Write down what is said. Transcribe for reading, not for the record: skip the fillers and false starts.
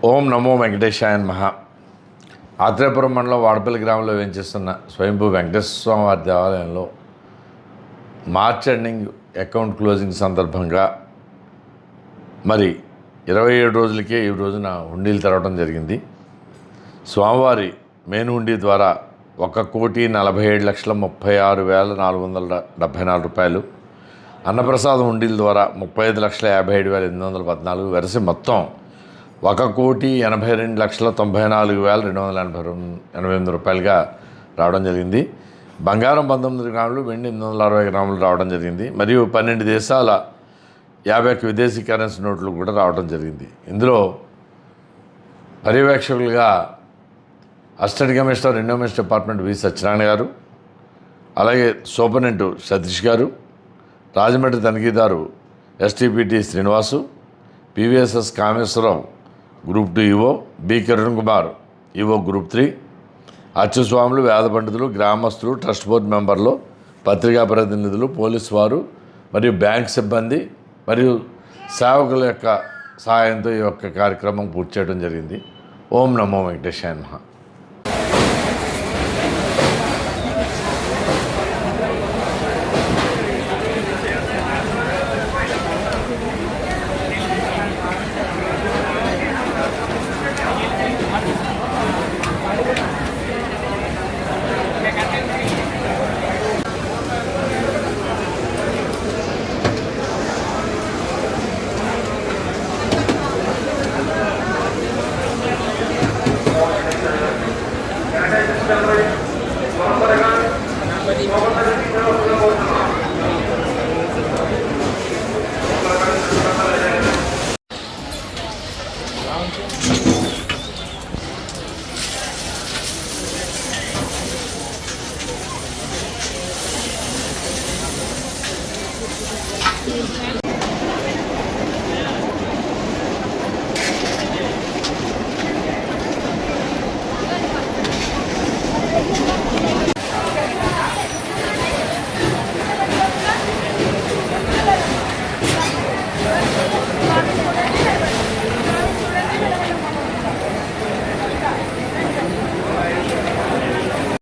ఓం నమో వెంకటేశాయ నమః. ఆత్రేయపురం మండలం వాడపల్లి గ్రామంలో వేంచేస్తున్న స్వయంభూ వెంకటేశ్వర స్వామి వారి దేవాలయంలో మార్చ్ ఎండింగ్ అకౌంట్ క్లోజింగ్ సందర్భంగా మరి 27 రోజులకే ఈ రోజున హుండీలు తెరవడం జరిగింది. స్వామివారి మెయిన్ హుండీ ద్వారా 1,47,36,474 రూపాయలు, అన్నప్రసాదం హుండీల ద్వారా 35,57,814 వెరసి మొత్తం 1,82,94,288 రూపాయలుగా రావడం జరిగింది. బంగారం 19 గ్రాములు, వెండి 860 గ్రాములు రావడం జరిగింది. మరియు 12 దేశాల 51 విదేశీ కరెన్సీ నోట్లు కూడా రావడం జరిగింది. ఇందులో పర్యవేక్షకులుగా assistant commissioner endowments department V Satyanarayana garu, అలాగే సూపరింటెండెంట్ సతీష్ గారు, రాజమండ్రి తనిఖీదారు STPT Srinivasu, PVSS Kameswararao group 2 EO, B Kiran Kumar EO group 3, అచ్యుస్వాములు, వేద పండితులు, గ్రామస్తులు, ట్రస్ట్ బోర్డు మెంబర్లు, పత్రికా ప్రతినిధులు, పోలీసు వారు మరియు బ్యాంక్ సిబ్బంది మరియు సేవకుల యొక్క సహాయంతో ఈ యొక్క కార్యక్రమం పూర్తి చేయడం జరిగింది. ఓం నమో వెంకటేశాయ నమః.